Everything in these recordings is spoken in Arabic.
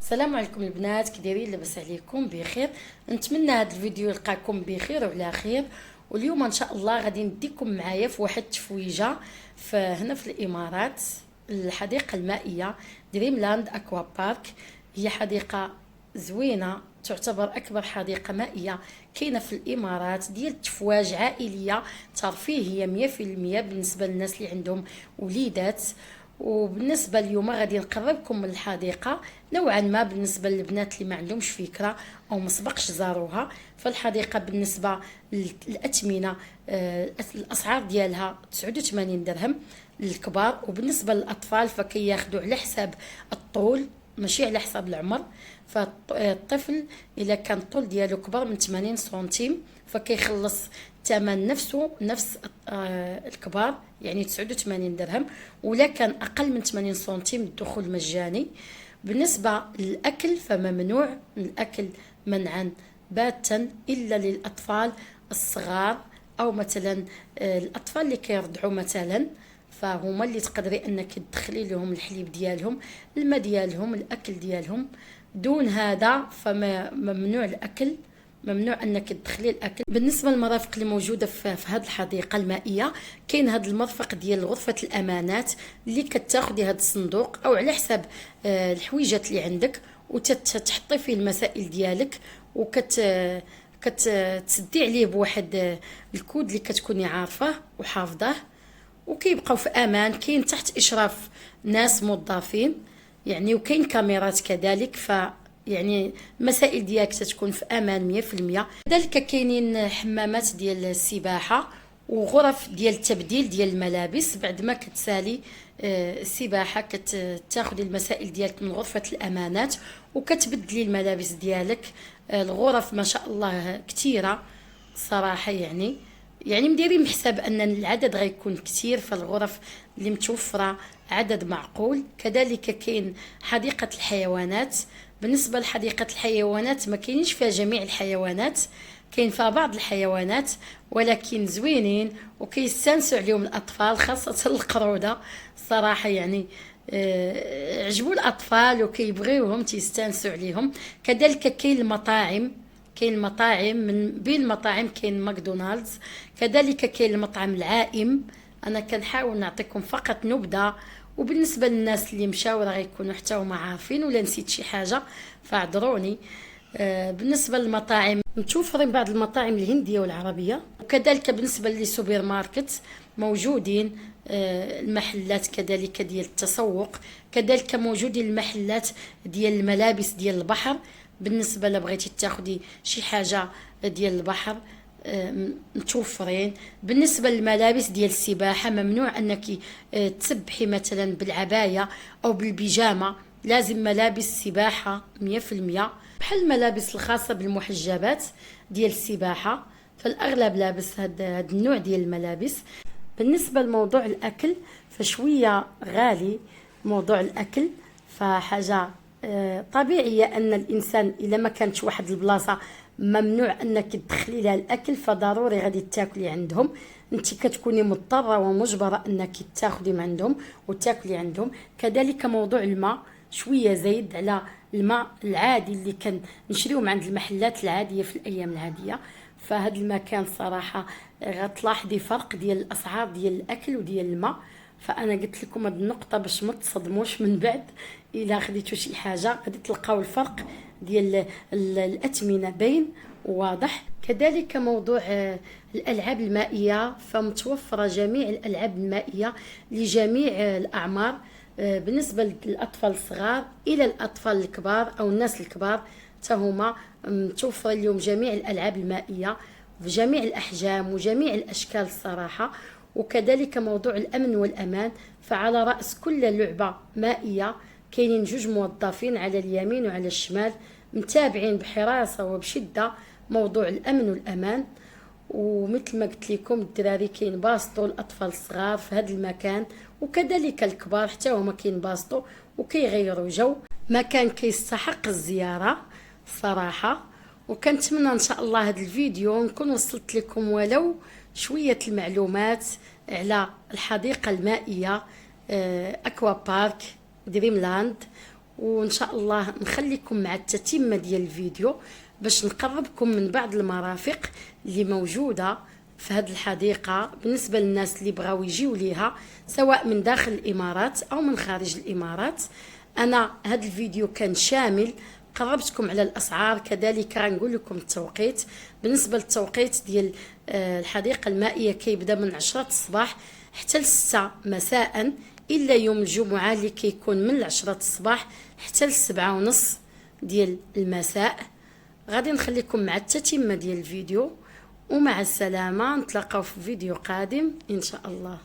السلام عليكم البنات، كي دايرين؟ لاباس عليكم بخير. نتمنى هذا الفيديو يلقاكم بخير وعلى خير. واليوم ان شاء الله غادي نديكم معايا في واحد التفويجه هنا في الامارات، الحديقه المائيه دريم لاند اكوا بارك. هي حديقه زوينه، تعتبر اكبر حديقه مائيه كاينه في الامارات، ديال التفواج عائليه ترفيهيه 100% بالنسبه للناس اللي عندهم وليدات. وبالنسبه اليوم غادي نقربكم من الحديقه نوعا ما بالنسبه للبنات اللي ما عندهمش فكره او ما سبقش زاروها. فالحديقه بالنسبه للاثمنه الاسعار ديالها 89 درهم للكبار، وبالنسبه للاطفال فكياخذوا على حساب الطول ماشي على حساب العمر. فالطفل اذا كان الطول ديالو كبر من 80 سنتيم فكيخلص الثمن نفسه نفس الكبار، يعني 89 درهم. ولا كان اقل من 80 سنتيم الدخول مجاني. بالنسبه للاكل فممنوع الاكل منعا باتا الا للاطفال الصغار، او مثلا الاطفال اللي كيرضعوا مثلا، فهما اللي تقدري انك تدخلي لهم الحليب ديالهم، الماء ديالهم، الاكل ديالهم. دون هذا فممنوع الاكل، ممنوع انك تدخلي الاكل. بالنسبه للمرافق اللي موجوده في هذه الحديقه المائيه، كاين هذا المرفق ديال غرفه الامانات اللي كتاخدي هذا الصندوق او على حساب الحويجات اللي عندك وتحطي فيه المسائل ديالك، كتسدي عليه بواحد الكود اللي كتكوني عارفاه وحافظاه، وكيبقاو في امان. كاين تحت اشراف ناس موظفين يعني، وكاين كاميرات كذلك، يعني المسائل ديالك تتكون في امان 100%. كذلك كاينين حمامات ديال السباحه وغرف ديال التبديل ديال الملابس. بعد ما كتسالي السباحه كتاخذي المسائل ديالك من غرفه الامانات وكتبدلي الملابس ديالك. الغرف ما شاء الله كثيره صراحه، يعني مديرين حساب ان العدد غيكون كثير، فالغرف اللي متوفره عدد معقول. كذلك كاين حديقه الحيوانات. بالنسبه لحديقه الحيوانات ما كاينش فيها جميع الحيوانات، كاين فيها بعض الحيوانات ولكن زوينين وكيستانسوا عليهم الاطفال، خاصه القروده صراحه، يعني عجبوا الاطفال وكيبغيوهم تيستانسوا عليهم. كذلك كاين المطاعم، كاين المطاعم من بين المطاعم كاين ماكدونالدز. كذلك كاين المطعم العائم. انا كنحاول نعطيكم فقط نبذه، وبالنسبه للناس اللي مشاو راه غيكونوا حتى هما عارفين، ولا نسيت شي حاجه فاعذروني. بالنسبه للمطاعم متوفرين بعض المطاعم الهنديه والعربيه، وكذلك بالنسبه للسوبر ماركت موجودين المحلات كذلك ديال التسوق. كذلك موجودين المحلات ديال الملابس ديال البحر. بالنسبه لبغيتي تاخدي شي حاجه ديال البحر متوفرين. بالنسبه للملابس ديال السباحه ممنوع انك تسبحي مثلا بالعبايه او بالبيجامه، لازم ملابس سباحه 100%، بحال الملابس الخاصه بالمحجبات ديال السباحه، فالاغلب لابس هذا النوع ديال الملابس. بالنسبه لموضوع الاكل فشويه غالي موضوع الاكل، فحاجه طبيعيه ان الانسان اذا ما كانتش واحد البلاصه ممنوع انك تدخلي لها الاكل فضروري غادي تاكلي عندهم. انت كتكوني مضطره ومجبره انك تاخذي من عندهم وتاكلي عندهم. كذلك موضوع الماء شويه زايد على الماء العادي اللي كنشريو من عند المحلات العاديه في الايام العاديه. فهاد المكان صراحه غتلاحظي فرق ديال الاسعار ديال الاكل وديال الماء. فانا قلت لكم هاد النقطه باش ما تصدموش من بعد الا خديتوا شي حاجه، غادي تلقاو الفرق ديال الاثمنه باين واضح. كذلك موضوع الالعاب المائيه فمتوفره جميع الالعاب المائيه لجميع الاعمار، بالنسبه للاطفال الصغار الى الاطفال الكبار او الناس الكبار تهما متوفر اليوم جميع الالعاب المائيه في جميع الاحجام وجميع الاشكال الصراحه. وكذلك موضوع الامن والامان، فعلى راس كل لعبه مائيه كاينين جوج موظفين على اليمين وعلى الشمال متابعين بحراسه وبشده موضوع الامن والامان. ومثل ما قلت لكم الدراري كينبسطوا، الاطفال الصغار في هذا المكان وكذلك الكبار حتى هما كينبسطوا وكيغيروا جو. مكان كيستحق الزياره صراحه. وكنتمنى ان شاء الله هذا الفيديو نكون وصلت لكم ولو شويه المعلومات على الحديقه المائيه اكوا بارك دريم لاند. وان شاء الله نخليكم مع التتمه ديال الفيديو باش نقربكم من بعض المرافق اللي موجوده في هذه الحديقه بالنسبه للناس اللي بغاو يجيو ليها سواء من داخل الامارات او من خارج الامارات. انا هذا الفيديو كان شامل، قربتكم على الاسعار، كذلك غنقول لكم التوقيت. بالنسبه للتوقيت ديال الحديقه المائيه كيبدا من 10 الصباح حتى ل 6 مساء، الا يوم الجمعه اللي كيكون من 10 الصباح حتى ل 7:30 ديال المساء. غادي نخليكم مع التتمه ديال الفيديو، ومع السلامه، نتلاقاو في فيديو قادم ان شاء الله.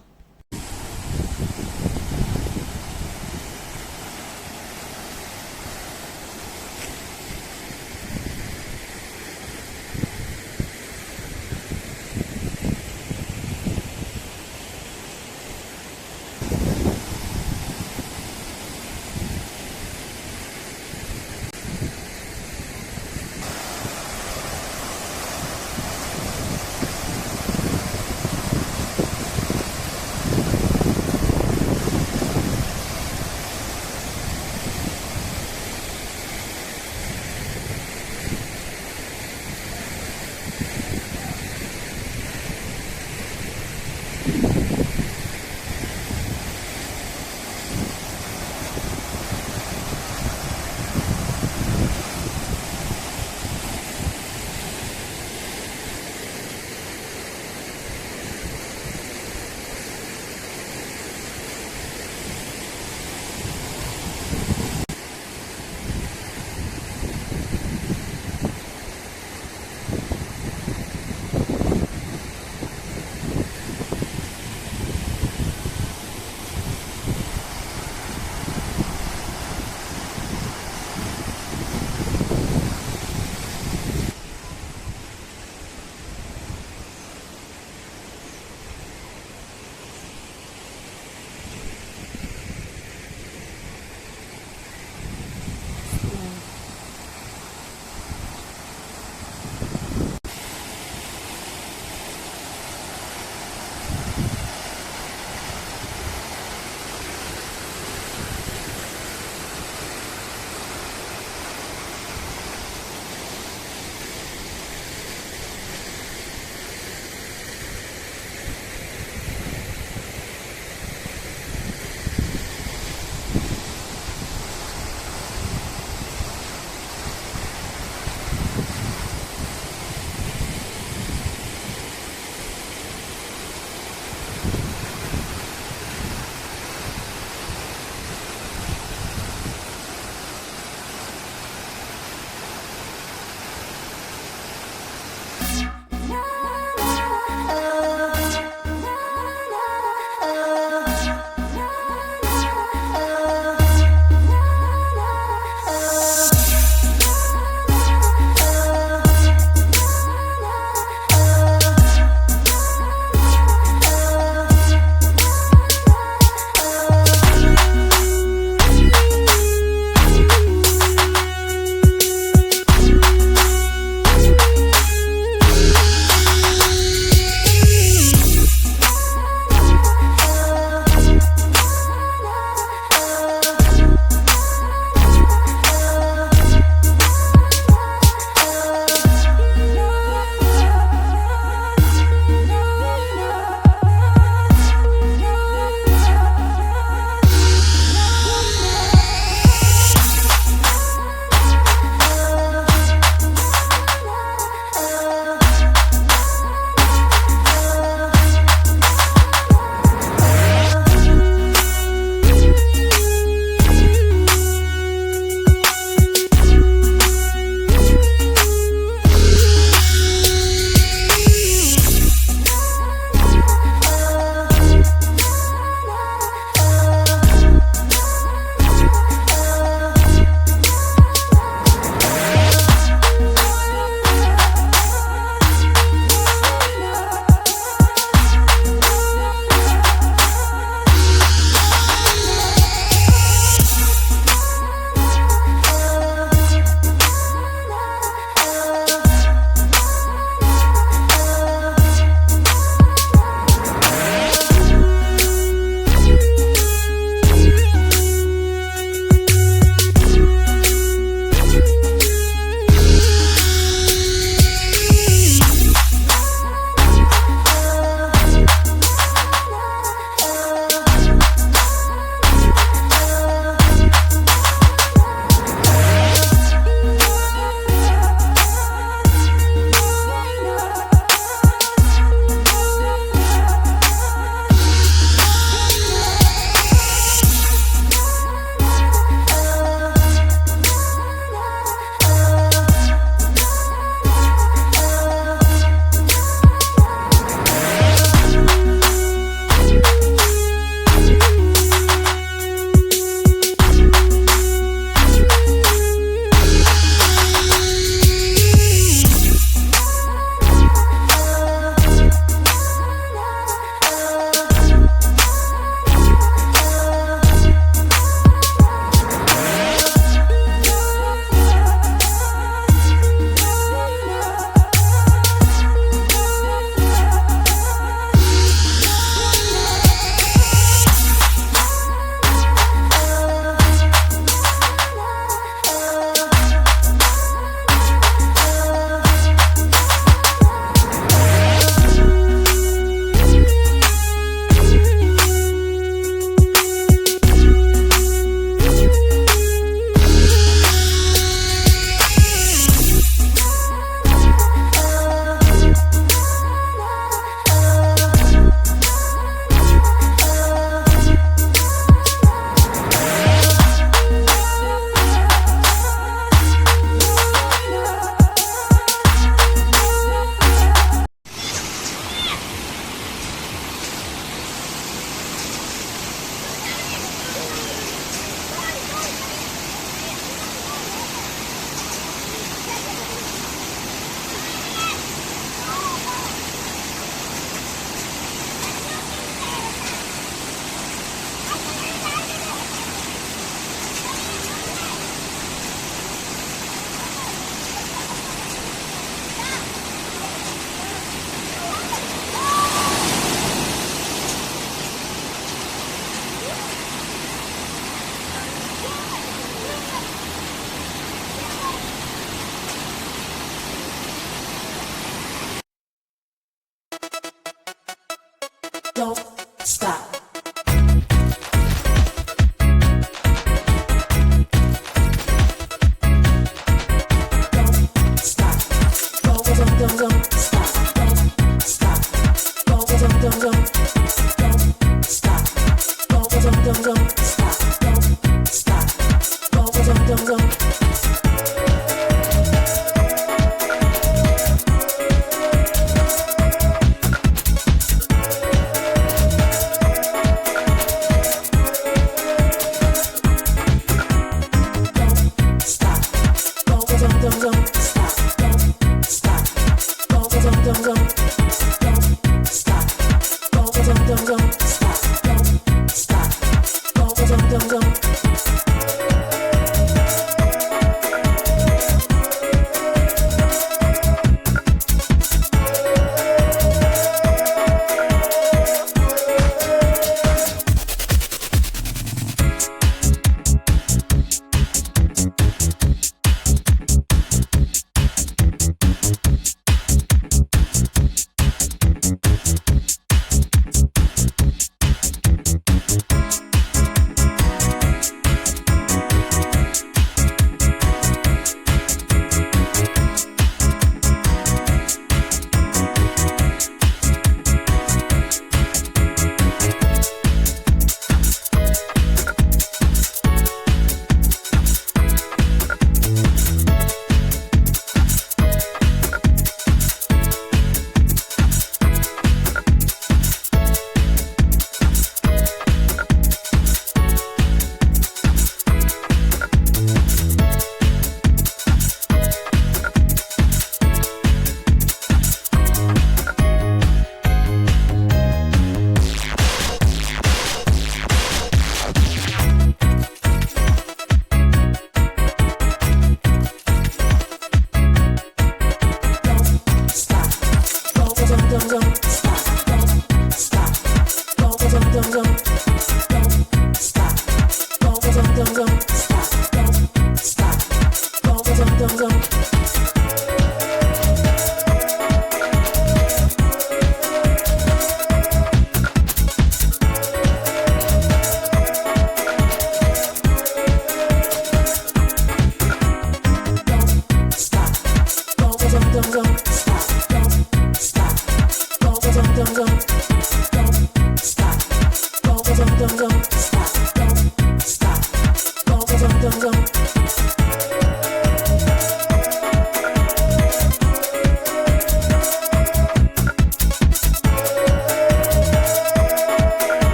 stop.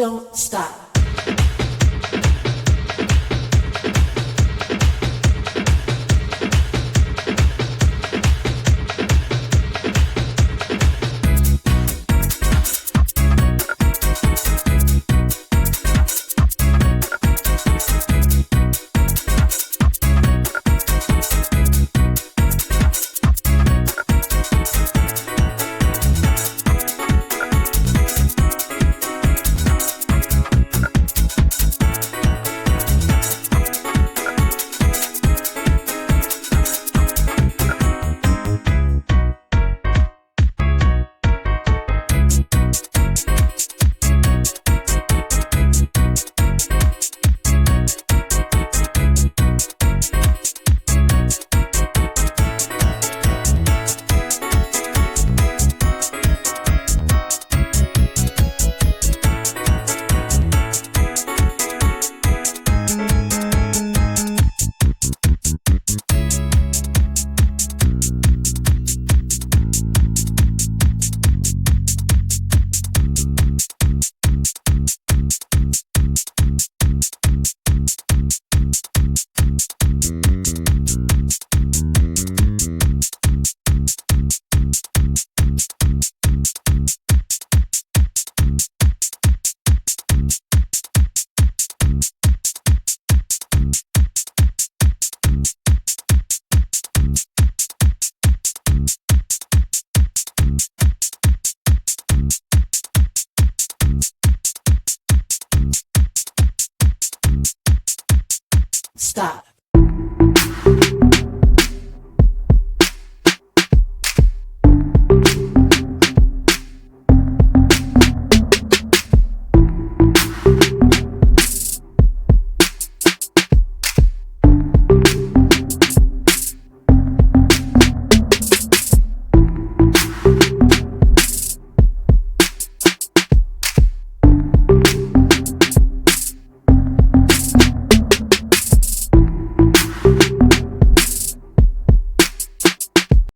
Don't stop. Stop.